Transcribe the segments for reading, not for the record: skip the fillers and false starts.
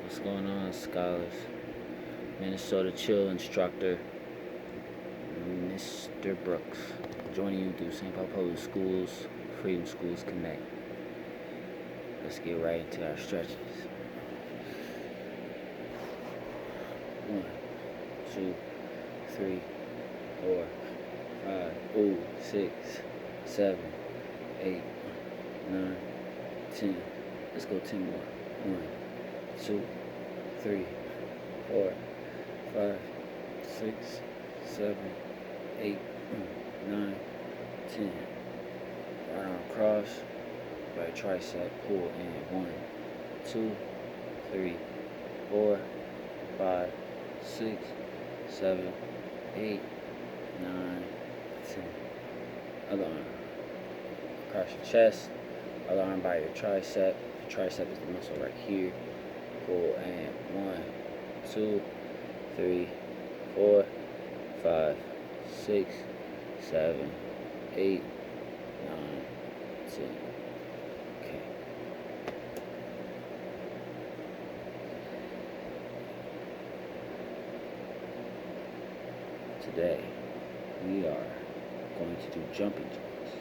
What's going on, scholars? Minnesota Chill instructor, Mr. Brooks, joining you through St. Paul Public Schools, Freedom Schools Connect. Let's get right into our stretches. 1, 2, 3, 4, 5, 6, 7, 8, 9, 10. Let's go 10 more. 1, 2, 3, 4, 5, 6, 7, 8, 9, 10. Right arm cross, right tricep pull in. 1, 2, 3, 4, 5, 6, 7, 8, 9, 10. Other arm. Across your chest. Other arm by your tricep. Your tricep is the muscle right here. Pull and 1, 2, 3, 4, 5, 6, 7, 8, 9, 10. Okay. Today, we are going to do jumping jacks.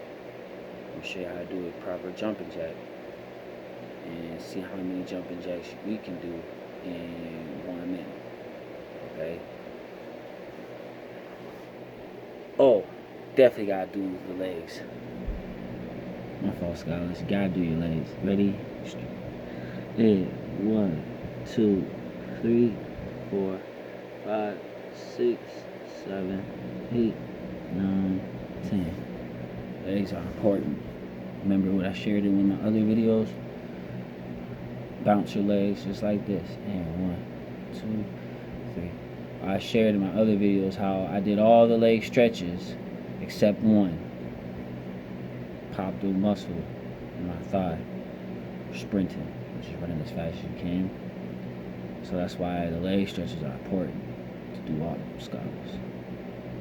I'm going to show you how to do a proper jumping jack and see how many jumping jacks we can do in 1 minute. Okay? Oh, definitely gotta do the legs. My fault, scholars. You gotta do your legs. Ready? Yeah. 1, 2, 3, 4, 5, 6, 7, 8, 9, 10. Legs are important. Remember what I shared in one of my other videos? Bounce your legs just like this. And 1, 2, 3. I shared in my other videos how I did all the leg stretches except one. Popped the muscle in my thigh. Sprinting, which is running as fast as you can. So that's why the leg stretches are important to do all of them, scholars.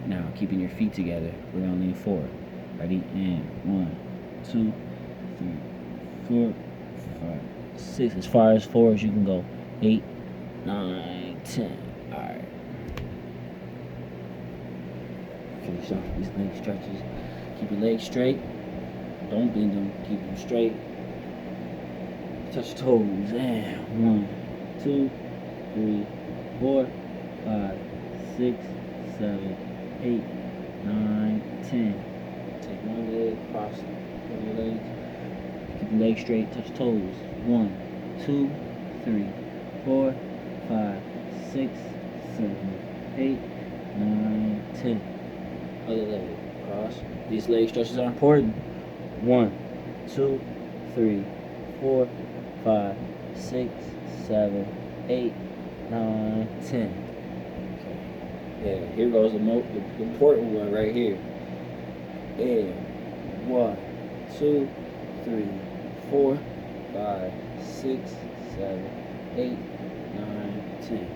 Now, keeping your feet together, we're going to lean forward. Ready? And 1, 2, 3, 4, 5, 6. As far as 4 as you can go. 8, 9, 10. Alright. Finish off these leg stretches. Keep your legs straight. Don't bend them. Keep them straight. Touch your toes. And 1, 2, 3, 4, 5, 6, 7, 8, 9, 10. Take one leg, cross your legs. Keep your legs straight. Touch your toes. 1, 2, 3, 4, 5, 6, 7, 8, 9, 10. Other leg, cross. These leg stretches are important. 1, 2, 3, 4, 5, 6, 7, 8, 9, 10. Okay. Yeah, here goes the important one right here. And 1, 2, 3, 4, 5, 6, 7, 8, 9, 10.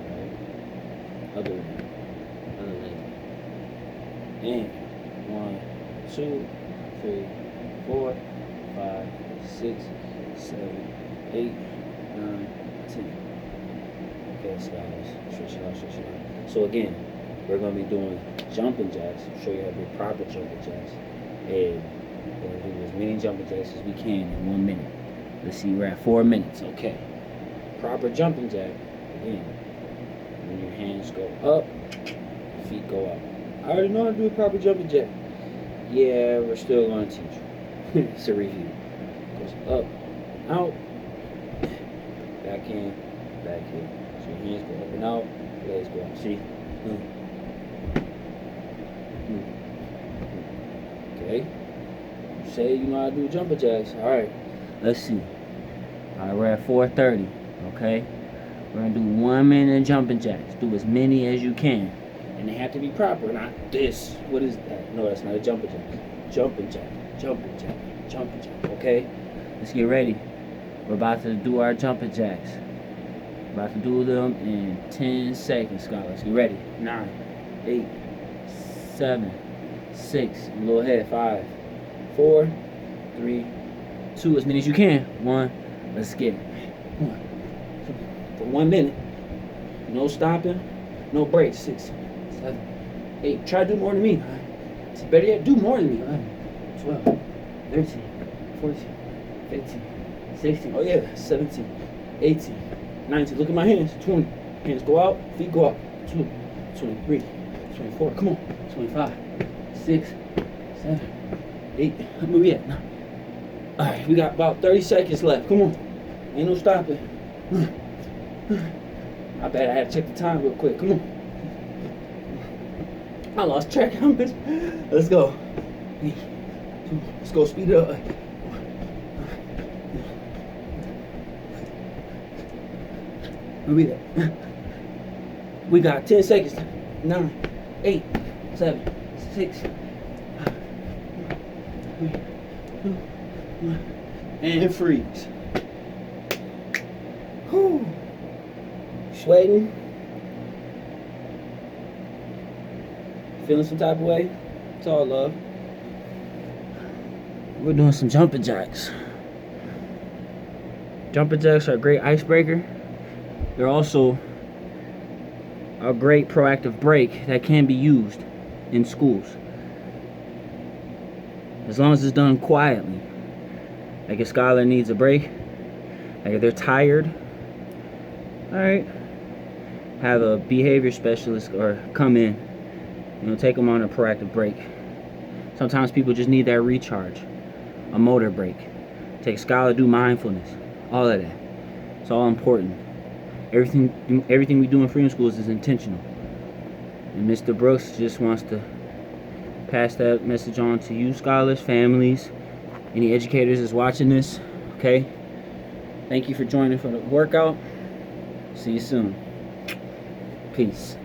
Right. Other leg. And 1, 2, 3, 4, 5, 6, 7, 8, 9, 10. Okay, scholars. Stretch it out. So again, we're going to be doing jumping jacks. I'll show you how to do proper jumping jacks. And we're going to do as many jumping jacks as we can in 1 minute. Let's see, we're at 4 minutes. Okay. Proper jumping jack. Again, when your hands go up, your feet go up. I already know how to do a proper jumping jack. Yeah, we're still going to teach you. It's a review. Goes up, out, back in, back in. So your hands go up and out, legs go up. See? Okay. Say you know how to do jumping jacks. Alright. Let's see. Alright, we're at 4:30. Okay? We're going to do 1 minute of jumping jacks. Do as many as you can. And they have to be proper, not this. What is that? No, that's not a jumping jack. Jumping jack. Jumping jack. Jumping jack. Okay? Let's get ready. We're about to do our jumping jacks. We're about to do them in 10 seconds, scholars. Get ready. 9, 8, 7, 6. A little ahead. 5, 4, 3, 2. As many as you can. 1. Let's get it. 1, for 1 minute. No stopping, no breaks. 6, 7, 8. Try to do more than me. It's better yet, do more than me. 11, 12, 13, 14, 15, 16. Oh yeah, 17, 18, 19. Look at my hands. 20. Hands go out, feet go up. 2, 23, 24. Come on. 25, 6, 7, 8. Where we at? 9. All right, we got about 30 seconds left. Come on. Ain't no stopping. I bet I had to check the time real quick. Come on. I lost track how much. Let's go. Let's go. Speed it up. Where we at? We got 10 seconds. 9, 8, 7, 6, 5, 4, 3, 2, 1, and freeze. Whew. Sweating. Feeling some type of way. It's all love. We're doing some jumping jacks. Jumping jacks are a great icebreaker. They're also a great proactive break that can be used in schools. As long as it's done quietly. Like if Skylar needs a break, like if they're tired, alright, have a behavior specialist or come in, take them on a proactive break. Sometimes people just need that recharge, a motor break. Take Skylar, do mindfulness, all of that. It's all important. Everything we do in Freedom Schools is intentional. And Mr. Brooks just wants to pass that message on to you, scholars, families, any educators that's watching this, okay? Thank you for joining for the workout. See you soon. Peace.